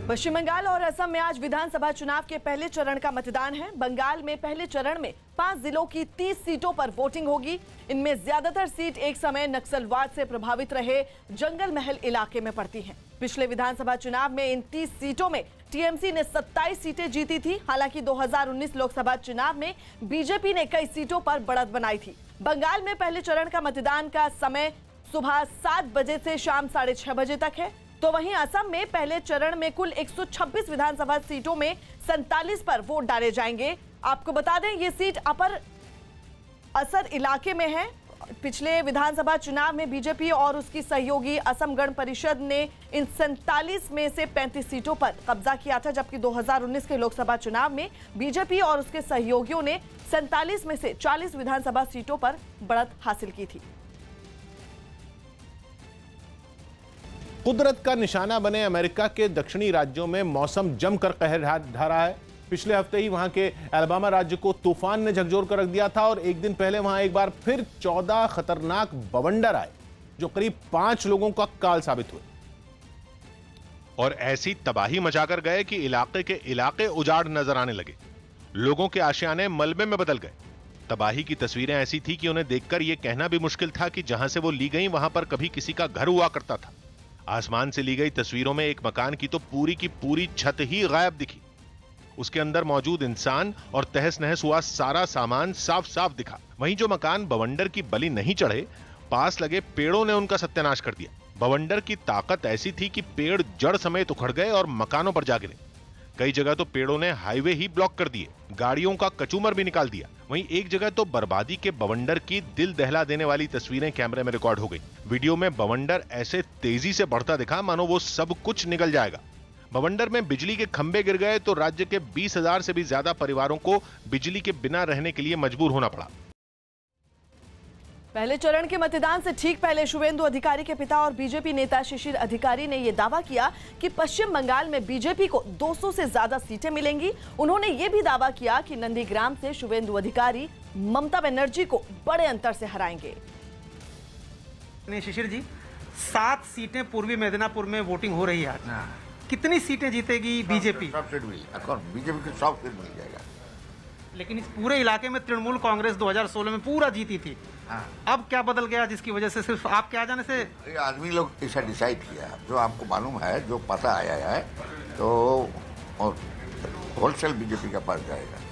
पश्चिम बंगाल और असम में आज विधानसभा चुनाव के पहले चरण का मतदान है। बंगाल में पहले चरण में 5 जिलों की 30 सीटों पर वोटिंग होगी। इनमें ज्यादातर सीट एक समय नक्सलवाद से प्रभावित रहे जंगल महल इलाके में पड़ती हैं। पिछले विधानसभा चुनाव में इन 30 सीटों में टीएमसी ने 27 सीटें जीती थी। हालांकि 2019 लोकसभा चुनाव में बीजेपी ने कई सीटों पर बढ़त बनाई थी। बंगाल में पहले चरण का मतदान का समय सुबह 7 बजे से शाम 6:30 बजे तक है। तो वहीं असम में पहले चरण में कुल 126 विधानसभा सीटों में 47 पर वोट डाले जाएंगे। आपको बता दें ये सीट अपर असर इलाके में है। पिछले विधानसभा चुनाव में बीजेपी और उसकी सहयोगी असम गण परिषद ने इन 47 में से 35 सीटों पर कब्जा किया था, जबकि 2019 के लोकसभा चुनाव में बीजेपी और उसके सहयोगियों ने 47 में से 40 विधानसभा सीटों पर बढ़त हासिल की थी। कुदरत का निशाना बने अमेरिका के दक्षिणी राज्यों में मौसम जमकर कहर ढा रहा है। पिछले हफ्ते ही वहां के अलाबामा राज्य को तूफान ने झकझोर कर रख दिया था और एक दिन पहले वहां एक बार फिर 14 खतरनाक बवंडर आए जो करीब 5 लोगों का काल साबित हुए और ऐसी तबाही मचाकर गए कि इलाके के इलाके उजाड़ नजर आने लगे। लोगों के आशियाने मलबे में बदल गए। तबाही की तस्वीरें ऐसी थी कि उन्हें देखकर यह कहना भी मुश्किल था कि जहां से वो ली गई वहां पर कभी किसी का घर हुआ करता था। आसमान से ली गई तस्वीरों में एक मकान की तो पूरी की पूरी छत ही गायब दिखी। उसके अंदर मौजूद इंसान और तहस नहस हुआ सारा सामान साफ साफ दिखा। वहीं जो मकान बवंडर की बलि नहीं चढ़े, पास लगे पेड़ों ने उनका सत्यानाश कर दिया। बवंडर की ताकत ऐसी थी कि पेड़ जड़ समेत उखड़ गए और मकानों पर जा गिरे। कई जगह तो पेड़ों ने हाईवे ही ब्लॉक कर दिए, गाड़ियों का कचूमर भी निकाल दिया। वहीं एक जगह तो बर्बादी के बवंडर की दिल दहला देने वाली तस्वीरें कैमरे में रिकॉर्ड हो गई। वीडियो में बवंडर ऐसे तेजी से बढ़ता दिखा मानो वो सब कुछ निगल जाएगा। बवंडर में बिजली के खंभे गिर गए तो राज्य के 20,000 से भी ज्यादा परिवारों को बिजली के बिना रहने के लिए मजबूर होना पड़ा। पहले चरण के मतदान से ठीक पहले शुवेंदु अधिकारी के पिता और बीजेपी नेता शिशिर अधिकारी ने यह दावा किया कि पश्चिम बंगाल में बीजेपी को 200 से ज्यादा सीटें मिलेंगी। उन्होंने यह भी दावा किया कि नंदीग्राम से शुवेंदु अधिकारी ममता बनर्जी को बड़े अंतर से हराएंगे। शिशिर जी, 7 सीटें पूर्वी मेदिनीपुर में वोटिंग हो रही है। कितनी सीटें जीतेगी बीजेपी? बीजेपी को 100 सीट मिल जाएगा। लेकिन इस पूरे इलाके में तृणमूल कांग्रेस 2016 में पूरा जीती थी। अब क्या बदल गया जिसकी वजह से सिर्फ आपके आ जाने से? आदमी लोग ऐसा डिसाइड किया, जो आपको मालूम है, जो पता आया है, तो होलसेल बीजेपी का पास जाएगा।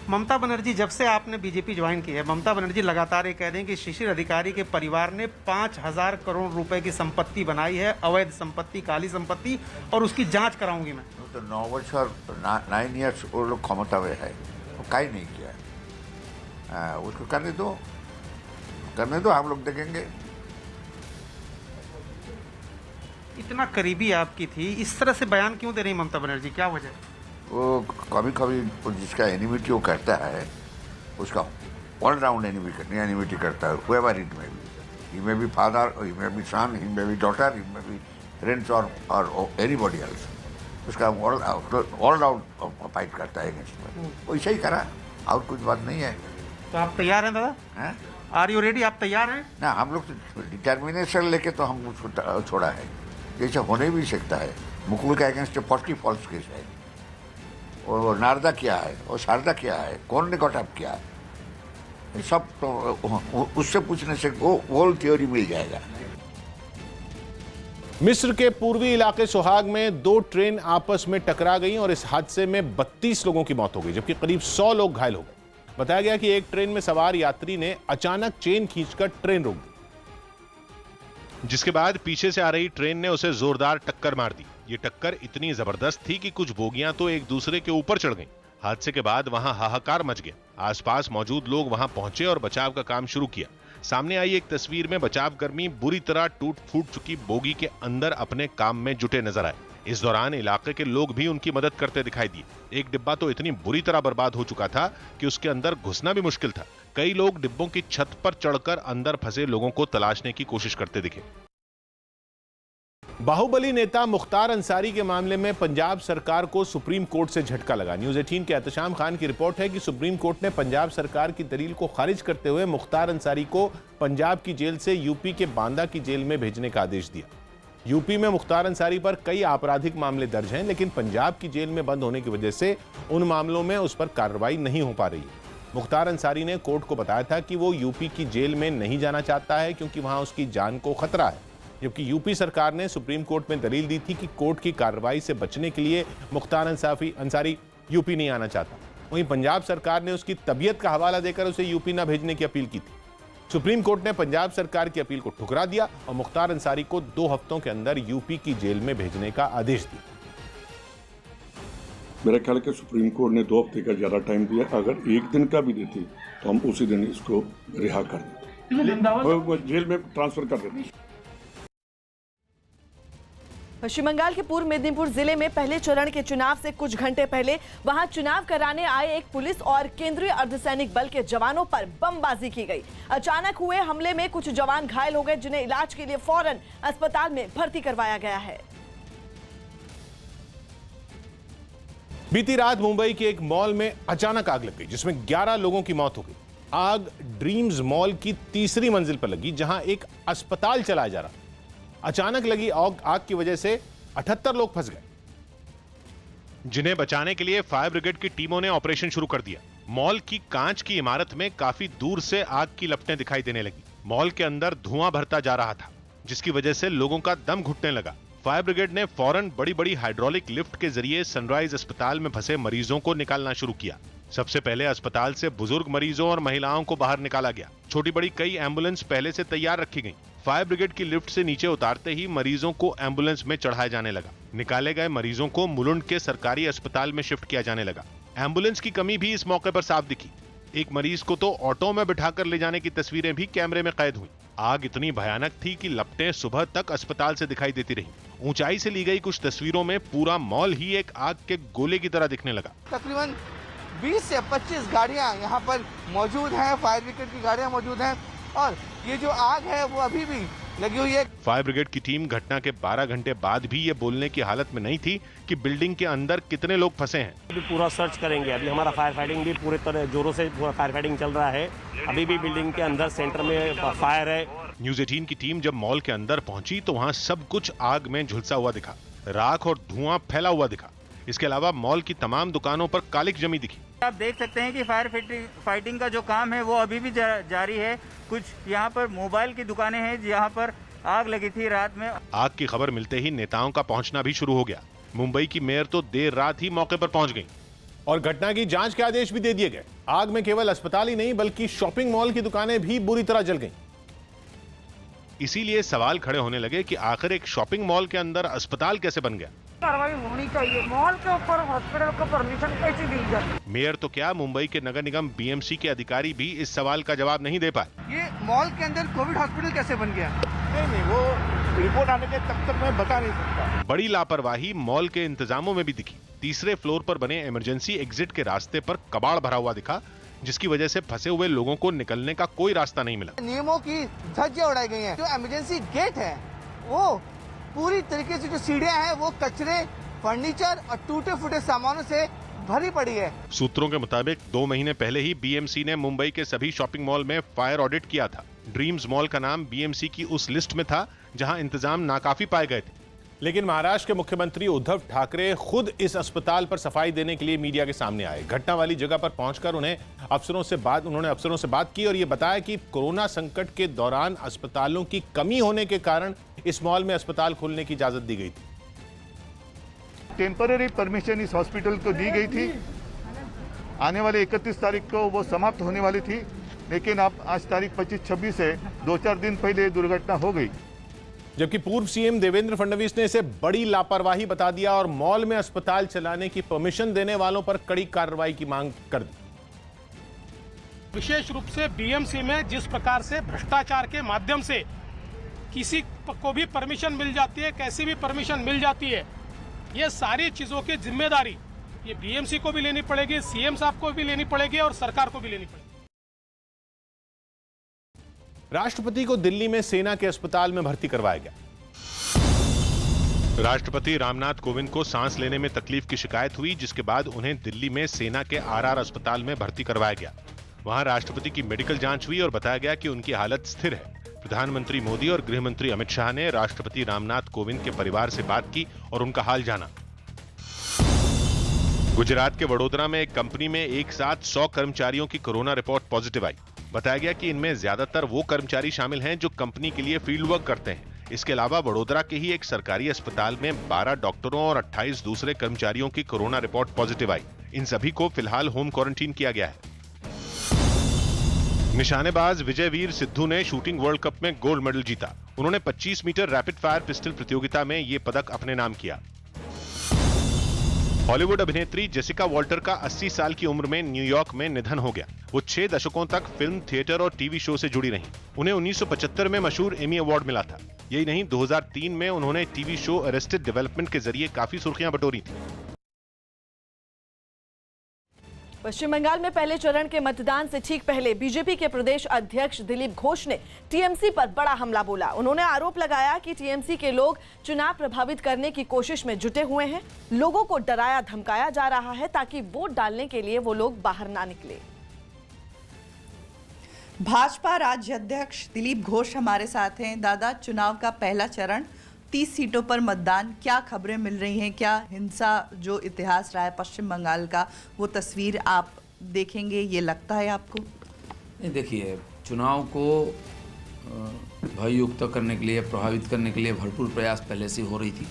ममता बनर्जी, जब से आपने बीजेपी ज्वाइन की है, ममता बनर्जी लगातार ये कह रही हैं कि शिशिर अधिकारी के परिवार ने 5,000 करोड़ रुपए की संपत्ति बनाई है, अवैध संपत्ति, काली संपत्ति, और उसकी जांच कराऊंगी मैं। तो 9 वर्ष और 9 ईयर्स वो लोग क्षमता में है, वो काई नहीं किया। उसको करने दो, हम लोग देखेंगे। इतना करीबी आपकी थी, इस तरह से बयान क्यों दे रही ममता बनर्जी, क्या वजह? वो कभी कभी जिसका एनिमिटी वो करता है, उसका ऑलराउंड एनिमिटी करता है। whoever it may be, he may be father, he may be son, he may be daughter, he may be friends or anybody else. उसका ऑल राउंड फाइट करता है अगेंस्ट में। वैसे ही करा, और कुछ बात नहीं है। तो आप तैयार हैं दादा? Are you ready? आप तैयार हैं? ना, हम लोग तो डिटर्मिनेशन लेके तो हम उसको छोड़ा है। जैसे होने भी सकता है। मुकुल के अगेंस्ट 40 फॉल्स केस है। और नारदा क्या है, और शारदा क्या है, कौन ने गॉटअप किया, सब तो उससे पूछने से वो थ्योरी मिल जाएगा। मिस्र के पूर्वी इलाके सोहाग में 2 ट्रेन आपस में टकरा गई और इस हादसे में 32 लोगों की मौत हो गई, जबकि करीब 100 लोग घायल हो गए। बताया गया कि एक ट्रेन में सवार यात्री ने अचानक चेन खींचकर ट्रेन रोक दी, जिसके बाद पीछे से आ रही ट्रेन ने उसे जोरदार टक्कर मार दी। ये टक्कर इतनी जबरदस्त थी कि कुछ बोगियां तो एक दूसरे के ऊपर चढ़ गईं। हादसे के बाद वहां हाहाकार मच गया। आसपास मौजूद लोग वहां पहुंचे और बचाव का काम शुरू किया। सामने आई एक तस्वीर में बचाव कर्मी बुरी तरह टूट फूट चुकी बोगी के अंदर अपने काम में जुटे नजर आए। इस दौरान इलाके के लोग भी उनकी मदद करते दिखाई दिए। एक डिब्बा तो इतनी बुरी तरह बर्बाद हो चुका था कि उसके अंदर घुसना भी मुश्किल था। कई लोग डिब्बों की छत पर चढ़कर अंदर फंसे लोगों को तलाशने की कोशिश करते दिखे। बाहुबली नेता मुख्तार अंसारी के मामले में पंजाब सरकार को सुप्रीम कोर्ट से झटका लगा। न्यूज़ 18 के एहतशाम खान की रिपोर्ट है कि सुप्रीम कोर्ट ने पंजाब सरकार की दलील को खारिज करते हुए मुख्तार अंसारी को पंजाब की जेल से यूपी के बांदा की जेल में भेजने का आदेश दिया। यूपी में मुख्तार अंसारी पर कई आपराधिक मामले दर्ज हैं, लेकिन पंजाब की जेल में बंद होने की वजह से उन मामलों में उस पर कार्रवाई नहीं हो पा रही है। मुख्तार अंसारी ने कोर्ट को बताया था कि वो यूपी की जेल में नहीं जाना चाहता है क्योंकि वहां उसकी जान को खतरा है, जबकि यूपी सरकार ने सुप्रीम कोर्ट में दलील दी थी कि कोर्ट की कार्रवाई से बचने के लिए मुख्तार अंसारी यूपी नहीं आना चाहता। वहीं पंजाब सरकार ने उसकी तबीयत का हवाला देकर उसे यूपी न भेजने की अपील की थी। सुप्रीम कोर्ट ने पंजाब सरकार की अपील को ठुकरा दिया और मुख्तार अंसारी को 2 हफ्तों के अंदर यूपी की जेल में भेजने का आदेश दिया। मेरा ख्याल है कि सुप्रीम कोर्ट ने 2 हफ्ते का ज़्यादा टाइम दिया। अगर 1 दिन का भी देती तो हम उसी दिन इसको रिहा कर देते और जेल में ट्रांसफर कर देते। पश्चिम बंगाल के पूर्व मेदिनीपुर जिले में पहले चरण के चुनाव से कुछ घंटे पहले वहां चुनाव कराने आए एक पुलिस और केंद्रीय अर्धसैनिक बल के जवानों पर बमबाजी की गई। अचानक हुए हमले में कुछ जवान घायल हो गए, जिन्हें इलाज के लिए फौरन अस्पताल में भर्ती करवाया गया है। बीती रात मुंबई के एक मॉल में अचानक आग लग गई, जिसमें 11 लोगों की मौत हो गई। आग ड्रीम्स मॉल की तीसरी मंजिल पर लगी, जहां एक अस्पताल चलाया जा रहा। अचानक लगी आग की वजह से 78 लोग फंस गए, जिन्हें बचाने के लिए फायर ब्रिगेड की टीमों ने ऑपरेशन शुरू कर दिया। मॉल की कांच की इमारत में काफी दूर से आग की लपटें दिखाई देने लगी। मॉल के अंदर धुआं भरता जा रहा था, जिसकी वजह से लोगों का दम घुटने लगा। फायर ब्रिगेड ने फौरन बड़ी बड़ी हाइड्रोलिक लिफ्ट के जरिए सनराइज अस्पताल में फंसे मरीजों को निकालना शुरू किया। सबसे पहले अस्पताल से बुजुर्ग मरीजों और महिलाओं को बाहर निकाला गया। छोटी बड़ी कई एम्बुलेंस पहले से तैयार रखी गई। फायर ब्रिगेड की लिफ्ट से नीचे उतारते ही मरीजों को एम्बुलेंस में चढ़ाया जाने लगा। निकाले गए मरीजों को मुलुंड के सरकारी अस्पताल में शिफ्ट किया जाने लगा। एम्बुलेंस की कमी भी इस मौके पर साफ दिखी। एक मरीज को तो ऑटो में बिठाकर ले जाने की तस्वीरें भी कैमरे में कैद हुई। आग इतनी भयानक थी कि लपटें सुबह तक अस्पताल से दिखाई देती रहीं। ऊंचाई से ली गई कुछ तस्वीरों में पूरा मॉल ही एक आग के गोले की तरह दिखने लगा। तकरीबन 20 से 25 गाड़ियां यहाँ पर मौजूद हैं, फायर ब्रिगेड की गाड़ियां मौजूद हैं और ये जो आग है वो अभी भी लगी हुई है। फायर ब्रिगेड की टीम घटना के 12 घंटे बाद भी ये बोलने की हालत में नहीं थी कि बिल्डिंग के अंदर कितने लोग फंसे हैं। अभी पूरा सर्च करेंगे। अभी हमारा फायर फाइटिंग भी पूरे तरह जोरों से पूरा फायर फाइटिंग चल रहा है। अभी भी बिल्डिंग के अंदर सेंटर में फायर है। न्यूज 18 की टीम जब मॉल के अंदर पहुंची तो वहां सब कुछ आग में झुलसा हुआ दिखा। राख और धुआं फैला हुआ दिखा। इसके अलावा मॉल की तमाम दुकानों पर कालिक जमी दिखी। आप देख सकते हैं कि फायर फाइटिंग का जो काम है वो अभी भी जारी है। कुछ यहाँ पर मोबाइल की दुकानें हैं जहाँ पर आग लगी थी रात में। आग की खबर मिलते ही नेताओं का पहुंचना भी शुरू हो गया। मुंबई की मेयर तो देर रात ही मौके पर पहुंच गई और घटना की जांच के आदेश भी दे दिए गए। आग में केवल अस्पताल ही नहीं बल्कि शॉपिंग मॉल की दुकानें भी बुरी तरह जल गईं। इसीलिए सवाल खड़े होने लगे कि आखिर एक शॉपिंग मॉल के अंदर अस्पताल कैसे बन गया। कार्रवाई होनी चाहिए। मॉल के ऊपर हॉस्पिटल को परमिशन कैसे दी जाए। मेयर तो क्या, मुंबई के नगर निगम बीएमसी के अधिकारी भी इस सवाल का जवाब नहीं दे पाए। ये मॉल के अंदर कोविड हॉस्पिटल कैसे बन गया? नहीं, वो रिपोर्ट आने के तब तक मैं बता नहीं सकता। बड़ी लापरवाही मॉल के इंतजामों में भी दिखी। तीसरे फ्लोर पर बने इमरजेंसी एग्जिट के रास्ते पर कबाड़ भरा हुआ दिखा, जिसकी वजह से फंसे हुए लोगों को निकलने का कोई रास्ता नहीं मिला। नियमों की धज्जियां उड़ाई गई हैं। जो इमरजेंसी गेट है वो पूरी तरीके से, जो सीढ़ियां हैं वो कचरे, फर्नीचर और टूटे फूटे सामानों से भरी पड़ी है। सूत्रों के मुताबिक 2 महीने पहले ही बीएमसी ने मुंबई के सभी शॉपिंग मॉल में फायर ऑडिट किया था। ड्रीम्स मॉल का नाम बीएमसी की उस लिस्ट में था जहां इंतजाम नाकाफी पाए गए थे। लेकिन महाराष्ट्र के मुख्यमंत्री उद्धव ठाकरे खुद इस अस्पताल पर सफाई देने के लिए मीडिया के सामने आए। घटना वाली जगह पर पहुंचकर उन्होंने अफसरों से बात की और ये बताया कि कोरोना संकट के दौरान अस्पतालों की कमी होने के कारण इस मॉल में अस्पताल खोलने की इजाजत दी गई थी। टेम्पररी परमिशन इस हॉस्पिटल को दी गई थी। आने वाले 31 तारीख को वो समाप्त होने वाली थी, लेकिन अब आज तारीख 25-26 है, 2-4 दिन पहले दुर्घटना हो गई। जबकि पूर्व सीएम देवेंद्र फडणवीस ने इसे बड़ी लापरवाही बता दिया और मॉल में अस्पताल चलाने की परमिशन देने वालों पर कड़ी कार्रवाई की मांग कर दी। विशेष रूप से बीएमसी में जिस प्रकार से भ्रष्टाचार के माध्यम से किसी को भी परमिशन मिल जाती है, कैसी भी परमिशन मिल जाती है, ये सारी चीजों की जिम्मेदारी ये बीएमसी को भी लेनी पड़ेगी, सीएम साहब को भी लेनी पड़ेगी और सरकार को भी लेनी पड़ेगी। राष्ट्रपति को दिल्ली में सेना के अस्पताल में भर्ती करवाया गया। राष्ट्रपति रामनाथ कोविंद को सांस लेने में तकलीफ की शिकायत हुई, जिसके बाद उन्हें दिल्ली में सेना के आरआर अस्पताल में भर्ती करवाया गया। वहां राष्ट्रपति की मेडिकल जांच हुई और बताया गया कि उनकी हालत स्थिर है। प्रधानमंत्री मोदी और गृह मंत्री अमित शाह ने राष्ट्रपति रामनाथ कोविंद के परिवार से बात की और उनका हाल जाना। गुजरात के वडोदरा में एक कंपनी में एक साथ 100 कर्मचारियों की कोरोना रिपोर्ट पॉजिटिव आई। बताया गया कि इनमें ज्यादातर वो कर्मचारी शामिल हैं जो कंपनी के लिए फील्ड वर्क करते हैं। इसके अलावा वडोदरा के ही एक सरकारी अस्पताल में 12 डॉक्टरों और 28 दूसरे कर्मचारियों की कोरोना रिपोर्ट पॉजिटिव आई। इन सभी को फिलहाल होम क्वारंटीन किया गया है। निशानेबाज विजयवीर सिद्धू ने शूटिंग वर्ल्ड कप में गोल्ड मेडल जीता। उन्होंने 25 मीटर रैपिड फायर पिस्टल प्रतियोगिता में ये पदक अपने नाम किया। हॉलीवुड अभिनेत्री जेसिका वॉल्टर का 80 साल की उम्र में न्यूयॉर्क में निधन हो गया। वो 6 दशकों तक फिल्म, थिएटर और टीवी शो से जुड़ी रहीं। उन्हें 1975 में मशहूर एमी अवार्ड मिला था। यही नहीं, 2003 में उन्होंने टीवी शो अरेस्टेड डेवलपमेंट के जरिए काफी सुर्खियां बटोरी थी। पश्चिम बंगाल में पहले चरण के मतदान से ठीक पहले बीजेपी के प्रदेश अध्यक्ष दिलीप घोष ने टीएमसी पर बड़ा हमला बोला। उन्होंने आरोप लगाया कि टीएमसी के लोग चुनाव प्रभावित करने की कोशिश में जुटे हुए हैं। लोगों को डराया धमकाया जा रहा है ताकि वोट डालने के लिए वो लोग बाहर ना निकले। भाजपा राज्य अध्यक्ष दिलीप घोष हमारे साथ हैं। दादा, चुनाव का पहला चरण, 30 सीटों पर मतदान, क्या खबरें मिल रही हैं? क्या हिंसा जो इतिहास रहा है पश्चिम बंगाल का, वो तस्वीर आप देखेंगे, ये लगता है आपको? नहीं, देखिए, चुनाव को भययुक्त करने के लिए, प्रभावित करने के लिए भरपूर प्रयास पहले से हो रही थी।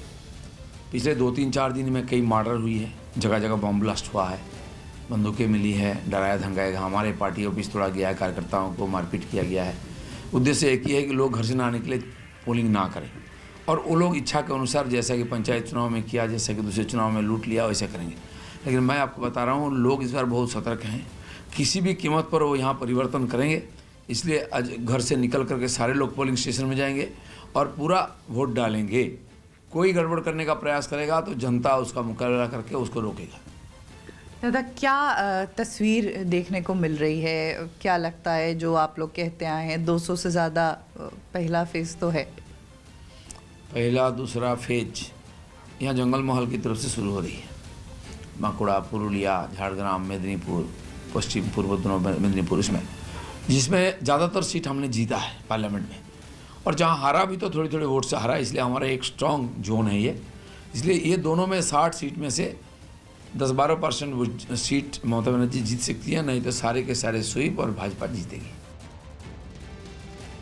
पिछले 2-3-4 दिन में कई मर्डर हुई है, जगह जगह बम ब्लास्ट हुआ है, बंदूकें मिली है, डराया धमकाया, हमारे पार्टी ऑफिस तोड़ा गया है, कार्यकर्ताओं को मारपीट किया गया है। उद्देश्य एक ही है कि लोग घर से ना निकले, पोलिंग ना करें, और वो लोग इच्छा के अनुसार जैसा कि पंचायत चुनाव में किया, जैसा कि दूसरे चुनाव में लूट लिया, वैसे करेंगे। लेकिन मैं आपको बता रहा हूँ, लोग इस बार बहुत सतर्क हैं। किसी भी कीमत पर वो यहाँ परिवर्तन करेंगे, इसलिए आज घर से निकल करके सारे लोग पोलिंग स्टेशन में जाएंगे और पूरा वोट डालेंगे। कोई गड़बड़ करने का प्रयास करेगा तो जनता उसका मुकाबला करके उसको रोकेगा। दादा, क्या तस्वीर देखने को मिल रही है? क्या लगता है जो आप लोग कहते आए हैं 200 से ज़्यादा पहला फेज तो है? पहला दूसरा फेज यहाँ जंगल महल की तरफ से शुरू हो रही है। बांकुड़ा, पुरुलिया, झाड़ग्राम, मेदिनीपुर, पश्चिम पूर्व दोनों मेदिनीपुर, जिसमें ज़्यादातर सीट हमने जीता है पार्लियामेंट में, और जहाँ हारा भी तो थोड़ी थोड़ी वोट से हारा, इसलिए हमारा एक स्ट्रॉन्ग जोन है ये। इसलिए ये दोनों में 60 सीट में से 10-12% सीट ममता बनर्जी जीत सकती है, नहीं तो सारे के सारे स्वीप और भाजपा जीतेगी।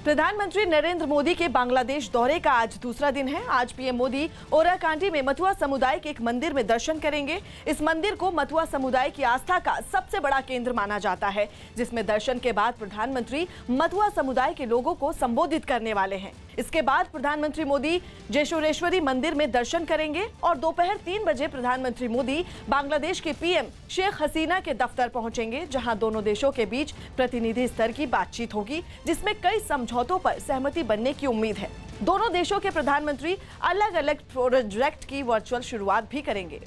प्रधानमंत्री नरेंद्र मोदी के बांग्लादेश दौरे का आज दूसरा दिन है। आज पीएम मोदी ओराकांडी में मथुआ समुदाय के एक मंदिर में दर्शन करेंगे। इस मंदिर को मथुआ समुदाय की आस्था का सबसे बड़ा केंद्र माना जाता है, जिसमें दर्शन के बाद प्रधानमंत्री मथुआ समुदाय के लोगों को संबोधित करने वाले हैं। इसके बाद प्रधानमंत्री मोदी जेशोरेश्वरी मंदिर में दर्शन करेंगे और दोपहर 3 बजे प्रधानमंत्री मोदी बांग्लादेश के पीएम शेख हसीना के दफ्तर पहुंचेंगे, जहां दोनों देशों के बीच प्रतिनिधि स्तर की बातचीत होगी, जिसमें कई समझौतों पर सहमति बनने की उम्मीद है। दोनों देशों के प्रधानमंत्री अलग अलग प्रोजेक्ट की वर्चुअल शुरुआत भी करेंगे।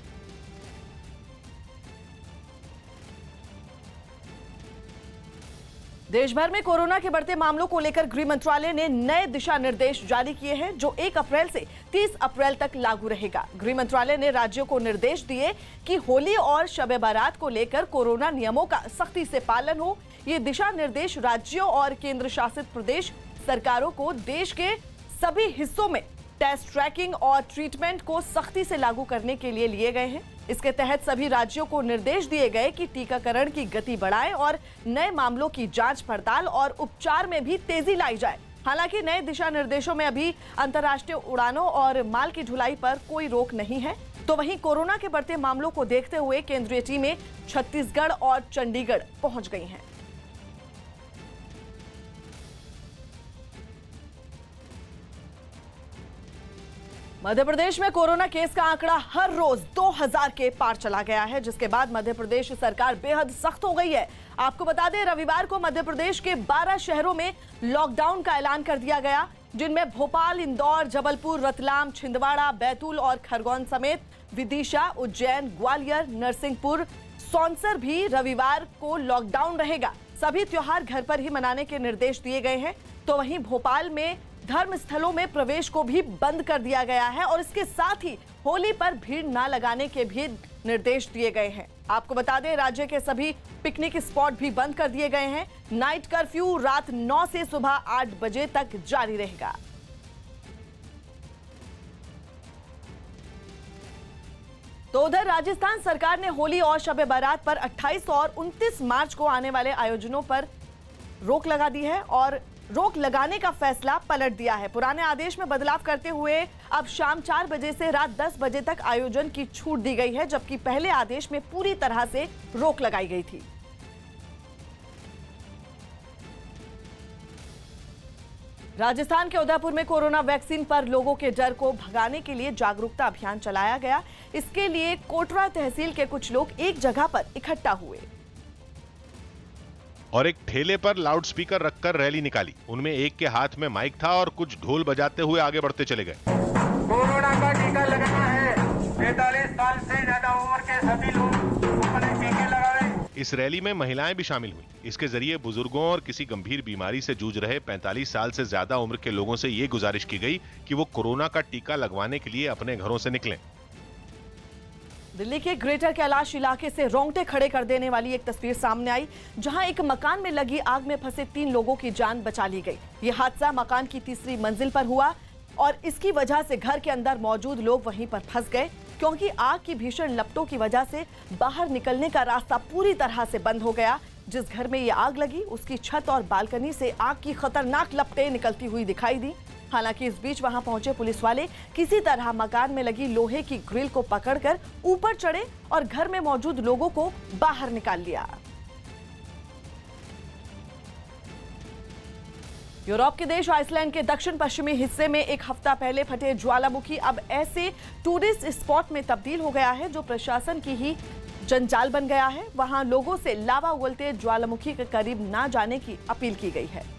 देश भर में कोरोना के बढ़ते मामलों को लेकर गृह मंत्रालय ने नए दिशा निर्देश जारी किए हैं, जो 1 अप्रैल से 30 अप्रैल तक लागू रहेगा। गृह मंत्रालय ने राज्यों को निर्देश दिए कि होली और शब-ए बारात को लेकर कोरोना नियमों का सख्ती से पालन हो। ये दिशा निर्देश राज्यों और केंद्र शासित प्रदेश सरकारों को देश के सभी हिस्सों में टेस्ट, ट्रैकिंग और ट्रीटमेंट को सख्ती से लागू करने के लिए लिए गए हैं। इसके तहत सभी राज्यों को निर्देश दिए गए कि टीकाकरण की गति बढ़ाएं और नए मामलों की जांच पड़ताल और उपचार में भी तेजी लाई जाए। हालांकि नए दिशा निर्देशों में अभी अंतर्राष्ट्रीय उड़ानों और माल की ढुलाई पर कोई रोक नहीं है। तो वहीं कोरोना के बढ़ते मामलों को देखते हुए केंद्रीय टीमें छत्तीसगढ़ और चंडीगढ़ पहुंच गई हैं। मध्य प्रदेश में कोरोना केस का आंकड़ा हर रोज 2000 के पार चला गया है, जिसके बाद मध्य प्रदेश सरकार बेहद सख्त हो गई है। आपको बता दें, रविवार को मध्य प्रदेश के 12 शहरों में लॉकडाउन का ऐलान कर दिया गया, जिनमें भोपाल, इंदौर, जबलपुर, रतलाम, छिंदवाड़ा, बैतूल और खरगोन समेत विदिशा, उज्जैन, ग्वालियर, नरसिंहपुर, सौंसर भी रविवार को लॉकडाउन रहेगा। सभी त्योहार घर पर ही मनाने के निर्देश दिए गए हैं। तो वहीं भोपाल में धर्म स्थलों में प्रवेश को भी बंद कर दिया गया है और इसके साथ ही होली पर भीड़ न लगाने के भी निर्देश दिए गए हैं। आपको बता दें, राज्य के सभी पिकनिक स्पॉट भी बंद कर दिए गए हैं। नाइट कर्फ्यू रात 9 से सुबह 8 बजे तक जारी रहेगा। तो उधर राजस्थान सरकार ने होली और शब बारात पर 28 और 29 मार्च को आने वाले आयोजनों पर रोक लगा दी है और रोक लगाने का फैसला पलट दिया है। पुराने आदेश में बदलाव करते हुए अब शाम 4 बजे से रात 10 बजे तक आयोजन की छूट दी गई है, जबकि पहले आदेश में पूरी तरह से रोक लगाई गई थी। राजस्थान के उदयपुर में कोरोना वैक्सीन पर लोगों के डर को भगाने के लिए जागरूकता अभियान चलाया गया। इसके लिए कोटरा तहसील के कुछ लोग एक जगह पर इकट्ठा हुए और एक ठेले पर लाउडस्पीकर रखकर रैली निकाली। उनमें एक के हाथ में माइक था और कुछ ढोल बजाते हुए आगे बढ़ते चले गए। कोरोना का टीका लगाना है। 45 साल से ज्यादा उम्र के सभी लोग अपने टीके लगाएं। इस रैली में महिलाएं भी शामिल हुई। इसके जरिए बुजुर्गों और किसी गंभीर बीमारी से जूझ रहे 45 साल से ज्यादा उम्र के लोगों से ये गुजारिश की गई कि वो कोरोना का टीका लगवाने के लिए अपने घरों से निकलें। दिल्ली के ग्रेटर कैलाश इलाके से रोंगटे खड़े कर देने वाली एक तस्वीर सामने आई, जहां एक मकान में लगी आग में फंसे 3 लोगों की जान बचा ली गई। ये हादसा मकान की तीसरी मंजिल पर हुआ और इसकी वजह से घर के अंदर मौजूद लोग वहीं पर फंस गए, क्योंकि आग की भीषण लपटों की वजह से बाहर निकलने का रास्ता पूरी तरह से बंद हो गया। जिस घर में ये आग लगी उसकी छत और बालकनी से आग की खतरनाक लपटें निकलती हुई दिखाई दी। हालांकि इस बीच वहां पहुंचे पुलिस वाले किसी तरह मकान में लगी लोहे की ग्रिल को पकड़कर ऊपर चढ़े और घर में मौजूद लोगों को बाहर निकाल लिया। यूरोप के देश आइसलैंड के दक्षिण पश्चिमी हिस्से में एक हफ्ता पहले फटे ज्वालामुखी अब ऐसे टूरिस्ट स्पॉट में तब्दील हो गया है जो प्रशासन की ही जंजाल बन गया है। वहां लोगों से लावा उगलते ज्वालामुखी के करीब ना जाने की अपील की गई है।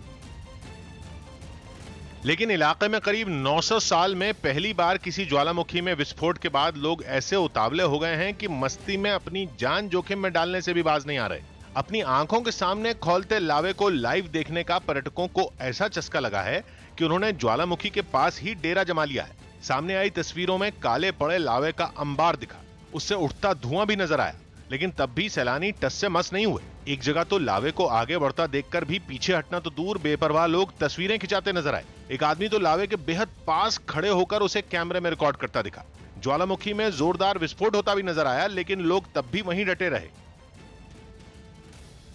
लेकिन इलाके में करीब 900 साल में पहली बार किसी ज्वालामुखी में विस्फोट के बाद लोग ऐसे उतावले हो गए हैं कि मस्ती में अपनी जान जोखिम में डालने से भी बाज नहीं आ रहे। अपनी आंखों के सामने खौलते लावे को लाइव देखने का पर्यटकों को ऐसा चस्का लगा है कि उन्होंने ज्वालामुखी के पास ही डेरा जमा लिया है। सामने आई तस्वीरों में काले पड़े लावे का अंबार दिखा, उससे उठता धुआं भी नजर आया, लेकिन तब भी सैलानी टस से मस नहीं हुए। एक जगह तो लावे को आगे बढ़ता देखकर भी पीछे हटना तो दूर, बेपरवाह लोग तस्वीरें खिंचाते नजर आए। एक आदमी तो लावे के बेहद पास खड़े होकर उसे कैमरे में रिकॉर्ड करता दिखा। ज्वालामुखी में जोरदार विस्फोट होता भी नजर आया, लेकिन लोग तब भी वहीं डटे रहे।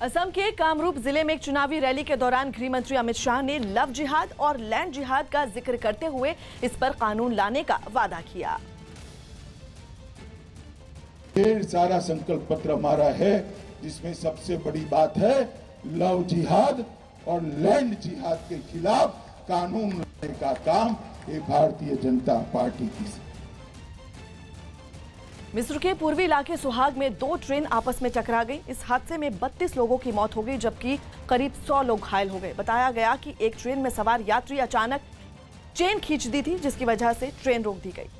असम के कामरूप जिले में एक चुनावी रैली के दौरान गृह मंत्री अमित शाह ने लव जिहाद और लैंड जिहाद का जिक्र करते हुए इस पर कानून लाने का वादा किया। ढेर सारा संकल्प पत्र हमारा है, जिसमें सबसे बड़ी बात है लव जिहाद और लैंड जिहाद के खिलाफ कानून लाने का काम ये भारतीय जनता पार्टी की। मिस्र के पूर्वी इलाके सुहाग में 2 ट्रेन आपस में टकरा गई। इस हादसे में 32 लोगों की मौत हो गई, जबकि करीब 100 लोग घायल हो गए। बताया गया कि एक ट्रेन में सवार यात्री अचानक चेन खींच दी थी, जिसकी वजह से ट्रेन रोक दी गई,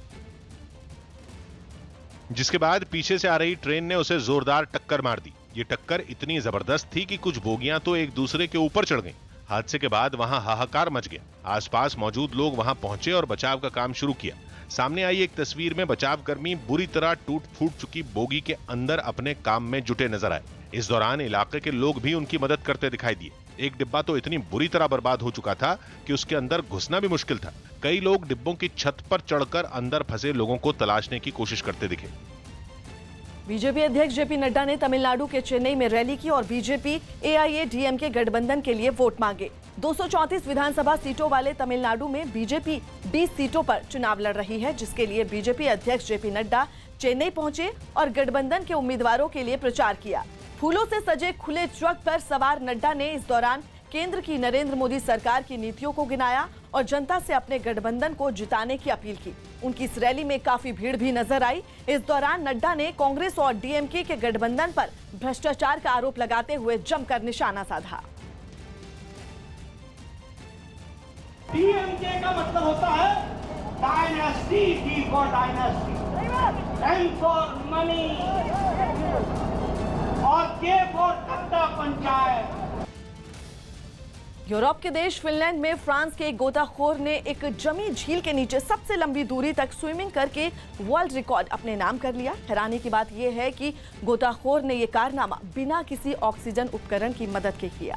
जिसके बाद पीछे से आ रही ट्रेन ने उसे जोरदार टक्कर मार दी। ये टक्कर इतनी जबरदस्त थी कि कुछ बोगियां तो एक दूसरे के ऊपर चढ़ गईं। हादसे के बाद वहां हाहाकार मच गया। आसपास मौजूद लोग वहां पहुंचे और बचाव का काम शुरू किया। सामने आई एक तस्वीर में बचावकर्मी बुरी तरह टूट फूट चुकी बोगी के अंदर अपने काम में जुटे नजर आए। इस दौरान इलाके के लोग भी उनकी मदद करते दिखाई दिए। एक डिब्बा तो इतनी बुरी तरह बर्बाद हो चुका था कि उसके अंदर घुसना भी मुश्किल था। कई लोग डिब्बों की छत पर चढ़कर अंदर फंसे लोगों को तलाशने की कोशिश करते दिखे। बीजेपी अध्यक्ष जेपी नड्डा ने तमिलनाडु के चेन्नई में रैली की और बीजेपी एआईएडीएमके गठबंधन के लिए वोट मांगे। 234 विधानसभा सीटों वाले तमिलनाडु में बीजेपी 20 सीटों पर चुनाव लड़ रही है, जिसके लिए बीजेपी अध्यक्ष जेपी नड्डा चेन्नई पहुंचे और गठबंधन के उम्मीदवारों के लिए प्रचार किया। फूलों से सजे खुले ट्रक पर सवार नड्डा ने इस दौरान केंद्र की नरेंद्र मोदी सरकार की नीतियों को गिनाया और जनता से अपने गठबंधन को जिताने की अपील की। उनकी इस रैली में काफी भीड़ भी नजर आई। इस दौरान नड्डा ने कांग्रेस और डीएमके के गठबंधन पर भ्रष्टाचार का आरोप लगाते हुए जमकर निशाना साधा। डीएमके का मतलब होता है dynasty, D for dynasty, M for money और के फॉर कट्टा पंचायत। यूरोप के देश फिनलैंड में फ्रांस के एक गोताखोर ने एक जमी झील के नीचे सबसे लंबी दूरी तक स्विमिंग करके वर्ल्ड रिकॉर्ड अपने नाम कर लिया। हैरानी की बात यह है कि गोताखोर ने यह कारनामा बिना किसी ऑक्सीजन उपकरण की मदद के किया।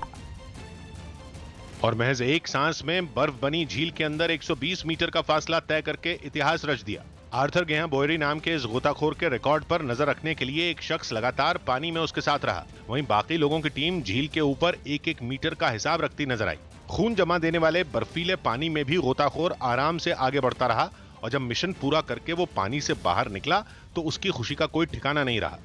और महज एक सांस में बर्फ बनी झील के अंदर 120 मीटर का फासला तय करके इतिहास रच दिया। आर्थर गेहा बोयरी नाम के इस गोताखोर के रिकॉर्ड पर नजर रखने के लिए एक शख्स लगातार पानी में उसके साथ रहा। वहीं बाकी लोगों की टीम झील के ऊपर 1-1 मीटर का हिसाब रखती नजर आई। खून जमा देने वाले बर्फीले पानी में भी गोताखोर आराम से आगे बढ़ता रहा और जब मिशन पूरा करके वो पानी से बाहर निकला तो उसकी खुशी का कोई ठिकाना नहीं रहा।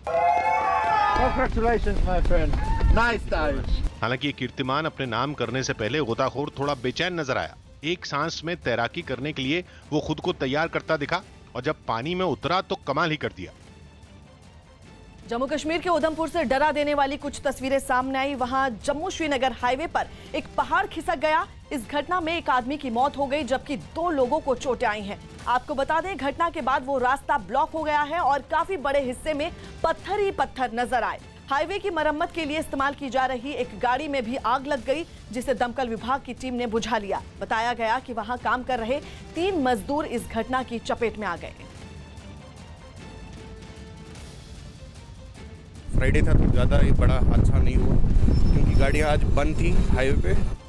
हालांकि ये कीर्तिमान अपने नाम करने से पहले गोताखोर थोड़ा बेचैन नजर आया। एक सांस में तैराकी करने के लिए वो खुद को तैयार करता दिखा और जब पानी में उतरा तो कमाल ही कर दिया। जम्मू कश्मीर के उधमपुर से डरा देने वाली कुछ तस्वीरें सामने आई। वहां जम्मू श्रीनगर हाईवे पर एक पहाड़ खिसक गया। इस घटना में एक आदमी की मौत हो गई जबकि 2 लोगों को चोटें आई हैं। आपको बता दें, घटना के बाद वो रास्ता ब्लॉक हो गया है और काफी बड़े हिस्से में पत्थर ही पत्थर नजर आए। हाईवे की मरम्मत के लिए इस्तेमाल की जा रही एक गाड़ी में भी आग लग गई जिसे दमकल विभाग की टीम ने बुझा लिया। बताया गया कि वहां काम कर रहे 3 मजदूर इस घटना की चपेट में आ गए। फ्राइडे था तो ज़्यादा बड़ा हादसा नहीं हुआ क्योंकि गाड़ियाँ आज बंद थी हाईवे पे।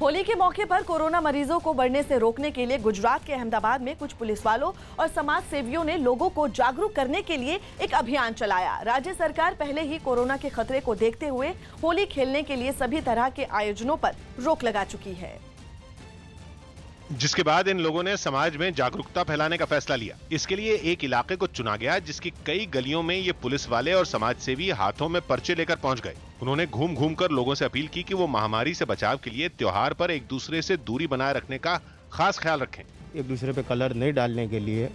होली के मौके पर कोरोना मरीजों को बढ़ने से रोकने के लिए गुजरात के अहमदाबाद में कुछ पुलिस वालों और समाज सेवियों ने लोगों को जागरूक करने के लिए एक अभियान चलाया। राज्य सरकार पहले ही कोरोना के खतरे को देखते हुए होली खेलने के लिए सभी तरह के आयोजनों पर रोक लगा चुकी है, जिसके बाद इन लोगों ने समाज में जागरूकता फैलाने का फैसला लिया। इसके लिए एक इलाके को चुना गया जिसकी कई गलियों में ये पुलिस वाले और समाज सेवी हाथों में पर्चे लेकर पहुंच गए। उन्होंने घूम घूम कर लोगों से अपील की कि वो महामारी से बचाव के लिए त्योहार पर एक दूसरे से दूरी बनाए रखने का खास ख्याल रखें। एक दूसरे पे कलर नहीं डालने के लिए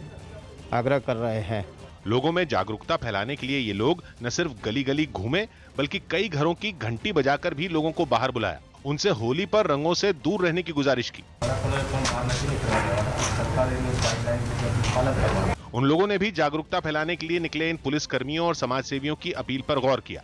आग्रह कर रहे हैं। लोगों में जागरूकता फैलाने के लिए ये लोग न सिर्फ गली गली घूमे बल्कि कई घरों की घंटी बजाकर भी लोगों को बाहर बुलाया। उनसे होली पर रंगों से दूर रहने की गुजारिश की। उन लोगों ने भी जागरूकता फैलाने के लिए निकले इन पुलिस कर्मियों और समाज सेवियों की अपील पर गौर किया।